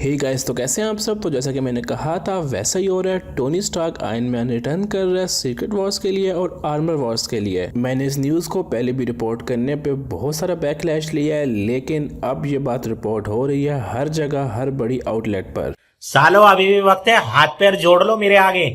Hey guys, तो कैसे हैं आप सब। तो जैसा कि मैंने कहा था वैसा ही हो रहा है। Tony Stark Iron Man return कर रहा है सीक्रेट वॉर्स के लिए और आर्मर वॉर्स के लिए। मैंने इस न्यूज को पहले भी रिपोर्ट करने पे बहुत सारा बैकलैश लिया है, लेकिन अब ये बात रिपोर्ट हो रही है हर जगह, हर बड़ी आउटलेट पर। सालो अभी भी वक्त है, हाथ पैर जोड़ लो मेरे आगे।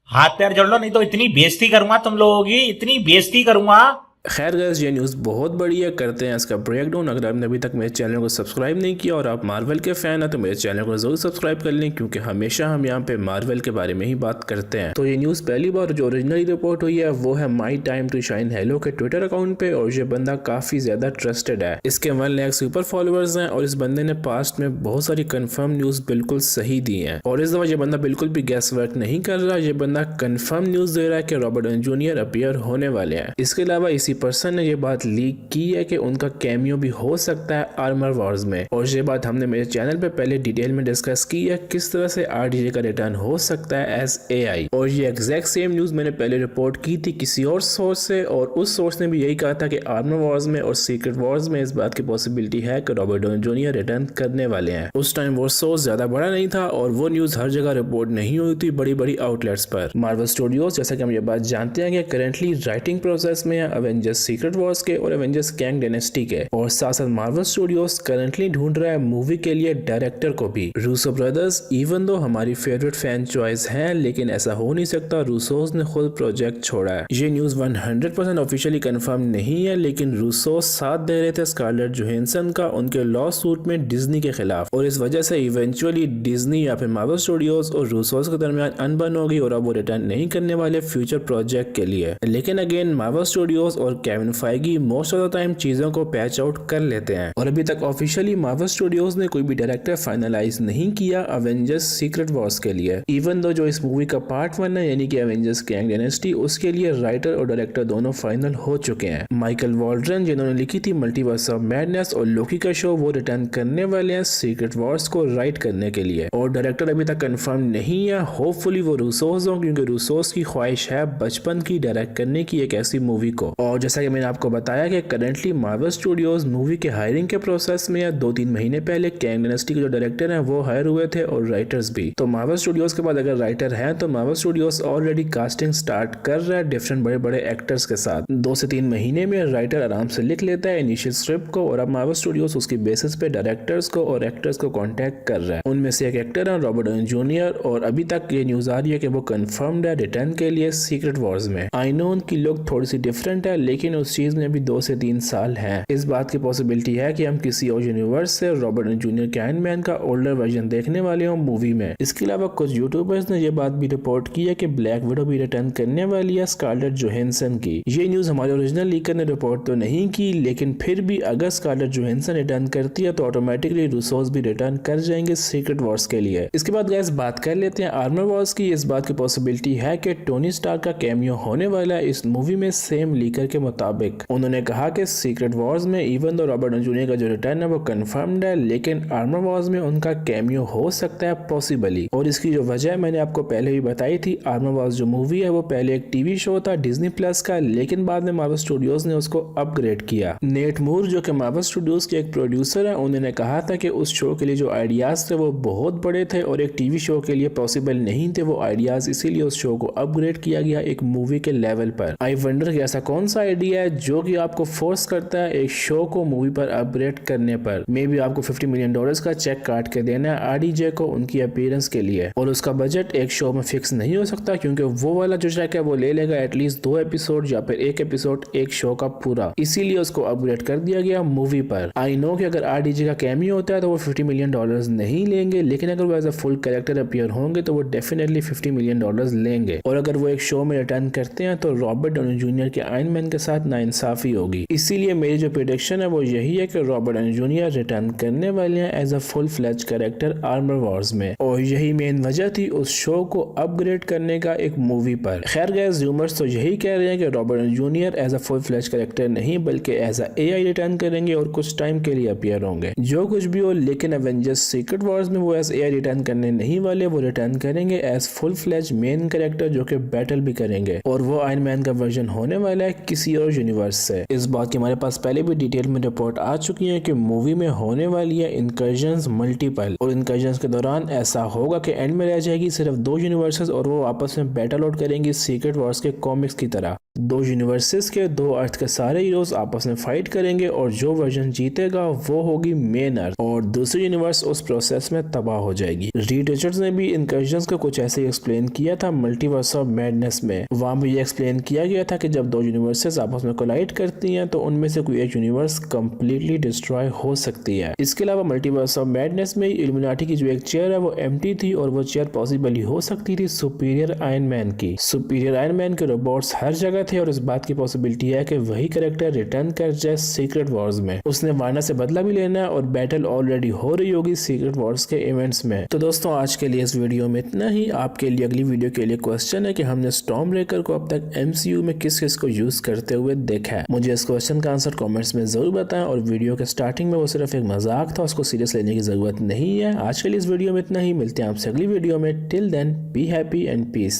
हाथ पैर जोड़ लो, नहीं तो इतनी बेइज्जती करूंगा तुम लोगों की, इतनी बेइज्जती करूंगा। खैर गाइस, ये न्यूज़ बहुत बड़ी है, करते हैं इसका ब्रेकडाउन। अगर आपने अभी तक मेरे चैनल को सब्सक्राइब नहीं किया और आप मार्वल के फैन हैं तो मेरे चैनल को जरूर सब्सक्राइब कर लें, क्योंकि हमेशा हम यहाँ पे मार्वल के बारे में ही बात करते हैं। तो ये न्यूज़ पहली बार जो ओरिजिनली रिपोर्ट हुई है वो है my time to shine hello के ट्विटर अकाउंट पे, और ये बंदा काफी ज्यादा ट्रस्टेड है। इसके 1 लाख सुपर फॉलोअर्स हैं और इस बंदे ने पास्ट में बहुत सारी कंफर्म न्यूज बिल्कुल सही दी है। और इस दफा ये बंदा बिल्कुल भी गैस वर्क नहीं कर रहा, ये बंदा कंफर्म न्यूज दे रहा है कि रॉबर्ट डाउनी जूनियर अपीयर होने वाले हैं। इसके अलावा इसी पर्सन ने ये बात लीक की है कि उनका कैमियो भी हो सकता है आर्मर वॉर्स में, और ये बात हमने मेरे चैनल पे पहले डिटेल में डिस्कस की है किस तरह से आरडीजे का रिटर्न हो सकता है एज एआई। और ये एग्जैक्ट सेम न्यूज मैंने पहले रिपोर्ट की थी किसी और सोर्स से, और उस सोर्स ने भी यही कहा था कि आर्मर वॉर्स में और सीक्रेट वॉर्स में इस बात की पॉसिबिलिटी है कि रॉबर्ट डाउनी जूनियर रिटर्न करने वाले हैं। उस टाइम वो सोर्स ज्यादा बड़ा नहीं था और वो न्यूज हर जगह रिपोर्ट नहीं हुई थी बड़ी बड़ी आउटलेट्स पर। मार्वल स्टूडियोज, जैसा कि हम ये बात जानते हैं कि करेंटली राइटिंग प्रोसेस में है एवेंजर्स सीक्रेट वॉर्स के और एवेंजर्स कैंग डायनेस्टी के, और साथ साथ मार्वल स्टूडियोज करंटली ढूंढ रहा है मूवी के लिए डायरेक्टर को भी। रूसो ब्रदर्स इवन दो हमारी फेवरेट फैन चॉइस हैं, लेकिन ऐसा हो नहीं सकता, रूसोस ने खुद प्रोजेक्ट छोड़ा है। ये न्यूज 100% ऑफिशियली कंफर्म नहीं है, लेकिन रूसोस साथ दे रहे थे स्कारलेट जोहानसन का उनके लॉ सूट में डिज्नी के खिलाफ, और इस वजह से इवेंचुअली डिज्नी या फिर मार्वल स्टूडियोज और रूसोस के दरमियान अनबन हो गई और अब वो रिटर्न नहीं करने वाले फ्यूचर प्रोजेक्ट के लिए। लेकिन अगेन मार्वल स्टूडियोज और Kevin Feige most of the time चीजों को पैच आउट कर लेते हैं, और अभी तक ऑफिशियली मार्वल स्टूडियोज ने कोई भी डायरेक्टर फाइनलाइज नहीं किया एवेंजर्स सीक्रेट वॉर्स के लिए। इवन दो जो इस मूवी का पार्ट 1 है यानी कि एवेंजर्स कैंग डायनेस्टी, उसके लिए राइटर और डायरेक्टर दोनों फाइनल हो चुके हैं। माइकल वॉल्ड्रन जिन्होंने लिखी थी मल्टीवर्स ऑफ मैडनेस और लोकी का शो, वो रिटर्न करने वाले हैं सीक्रेट वॉर्स को राइट करने के लिए, और डायरेक्टर अभी तक कंफर्म नहीं है। होपफुली वो रूसोस हो, क्योंकि रूसोस की ख्वाहिश है बचपन की डायरेक्ट करने की एक ऐसी मूवी को। और जैसा कि मैंने आपको बताया कि करंटली मार्वल स्टूडियोज मूवी के हायरिंग के प्रोसेस में, या 2-3 महीने पहले कैंग डायनेस्टी के जो डायरेक्टर हैं वो हायर हुए थे और राइटर्स भी। तो मार्वल स्टूडियोज के बाद अगर राइटर हैं तो Marvel studios already casting start कर रहा है डिफरेंट बड़े बड़े एक्टर्स के साथ। 2 से 3 महीने में राइटर आराम से लिख लेता है इनिशियल स्क्रिप्ट को, और अब मार्वल स्टूडियोज उसकी बेसिस पे डायरेक्टर्स को और एक्टर्स को कॉन्टेक्ट कर रहा है। उनमें से एक एक्टर है रॉबर्ट डाउनी जूनियर, और अभी तक ये न्यूज आ रही है कि वो कंफर्म्ड है रिटर्न के लिए सीक्रेट वॉर्स में। आई नो उनकी लुक थोड़ी सी डिफरेंट है, लेकिन उस चीज में भी 2 से 3 साल है। इस बात की पॉसिबिलिटी है कि हम किसी और यूनिवर्स से रॉबर्ट डाउनी जूनियर के आयरन मैन का ओल्डर वर्जन देखने वाले हो मूवी में। इसके अलावा कुछ यूट्यूबर्स ने यह बात भी रिपोर्ट की है कि ब्लैक विडो भी रिटर्न करने वाली है स्कारलेट जोहानसन की। ये न्यूज हमारे ओरिजिनल लीकर ने रिपोर्ट तो नहीं की, लेकिन फिर भी अगर स्कारलेट जोहानसन रिटर्न करती है तो ऑटोमेटिकली रूसोस भी रिटर्न कर जाएंगे सीक्रेट वॉर्स के लिए। इसके बाद गाइस बात कर लेते हैं आर्मर वॉर्स की। इस बात की पॉसिबिलिटी है कि टोनी स्टार्क का कैमियो होने वाला है इस मूवी में, सेम लीकर के मुताबिक। उन्होंने कहा कि सीक्रेट वॉर्स में even though Robert Downey junior का जो रिटर्न है वो कंफर्म्ड है, लेकिन आर्मर वॉर्स में उनका कैमियो हो सकता है पॉसिबली। और इसकी जो वजह मैंने आपको पहले भी बताई थी, आर्मर वॉर्स जो मूवी है वो पहले एक टीवी शो था डिज्नी प्लस का, लेकिन बाद में मार्वल स्टूडियोज ने उसको अपग्रेड किया। नेट मूर जो कि मार्वल स्टूडियोज के एक प्रोड्यूसर है, उन्होंने कहा था कि उस शो के लिए जो आइडियाज थे वो बहुत बड़े थे और एक टीवी शो के लिए पॉसिबल नहीं थे वो आइडियाज, इसीलिए उस शो को अपग्रेड किया गया एक मूवी के लेवल पर। आई वंडर कि ऐसा कौन सा आइडिया है जो कि आपको फोर्स करता है एक शो को मूवी पर अपग्रेड करने पर। मे बी आपको $50 मिलियन का चेक काट के देना है आरडीजे को उनकी अपीयरेंस के लिए, और उसका बजट एक शो में फिक्स नहीं हो सकता, क्योंकि वो वाला जो चेक है वो ले लेगा एटलीस्ट 2 एपिसोड या फिर 1 एपिसोड एक शो का पूरा, इसीलिए उसको अपग्रेड कर दिया गया मूवी पर। आई नो कि अगर आरडीजे का कैमियो होता है तो वो $50 मिलियन नहीं लेंगे, लेकिन अगर वो as a full character appear होंगे तो वो डेफिनेटली $50 मिलियन लेंगे। और अगर वो एक शो में रिटर्न करते हैं तो रॉबर्ट डाउनी जूनियर के आयरन मैन के साथ नाइंसाफी होगी। इसीलिए मेरी जो प्रेडिक्शन है वो यही है कि रॉबर्ट डाउनी जूनियर रिटर्न करने वाले हैं as a full fledge character Armor Wars में, और यही मेन वजह थी उस शो को अपग्रेड करने का एक मूवी पर। खैर गाइस, रूमर्स तो यही कह रहे हैं कि Robert Downey Junior as a full fledge character नहीं बल्कि एज अ एआई रिटर्न करेंगे और कुछ टाइम के लिए अपीयर होंगे। जो कुछ भी हो, लेकिन एवेंजर्स सीक्रेट वॉर्स में वो एज एआई रिटर्न करने नहीं वाले, वो रिटर्न करेंगे as full fledge main character जो कि बैटल भी करेंगे, और वो आयरन मैन का वर्जन होने वाला है किसी डीसी और यूनिवर्स से। इस बात की हमारे पास पहले भी डिटेल में रिपोर्ट आ चुकी है कि मूवी में होने वाली है इनकर्जन्स मल्टीपल, और इनकर्जन्स के दौरान ऐसा होगा कि एंड में रह जाएगी सिर्फ 2 यूनिवर्सेस और वो आपस में बैटल आउट करेंगी सीक्रेट वॉर्स के कॉमिक्स की तरह। 2 यूनिवर्सेस के 2 अर्थ के सारे हीरोज आपस में फाइट करेंगे और जो वर्जन जीतेगा वो होगी मेन अर्थ और दूसरी यूनिवर्स उस प्रोसेस में तबाह हो जाएगी। रीड रिचर्ड्स ने भी इनकर्जन्स को कुछ ऐसे ही एक्सप्लेन किया था मल्टीवर्स ऑफ मैडनेस में। वहां भी ये एक्सप्लेन किया गया था कि जब 2 यूनिवर्सेस आपस में कोलाइड करती हैं तो उनमें से कोई एक यूनिवर्स कंप्लीटली डिस्ट्रॉय हो सकती है। इसके अलावा मल्टीवर्स ऑफ मैडनेस में इल्यूमिनाटी की जो एक चेयर है वो एम्प्टी थी और वो चेयर पॉसिबल ही हो सकती थी सुपीरियर आयरन मैन की। सुपीरियर आयरन मैन के रोबोट्स हर जगह थे और इस बात की पॉसिबिलिटी है कि वही कैरेक्टर रिटर्न कर जाए सीक्रेट वॉर्स में। उसने वार्नर से बदला भी लेना है और बैटल ऑलरेडी हो रही होगी सीक्रेट वॉर्स के इवेंट्स में। तो दोस्तों आज के लिए इस वीडियो में इतना ही। आपके लिए अगली वीडियो के लिए क्वेश्चन है कि हमने स्टॉर्म ब्रेकर को अब तक MCU में किस किस को यूज करते हुए देखा है। मुझे इस क्वेश्चन का आंसर कॉमेंट्स में जरूर बताएं और वीडियो के स्टार्टिंग में वो सिर्फ एक मजाक था, उसको सीरियस लेने की जरूरत नहीं है। आज के लिए इस वीडियो में इतना ही। मिलते हैं आपसे अगली वीडियो में। Till then be happy and piece.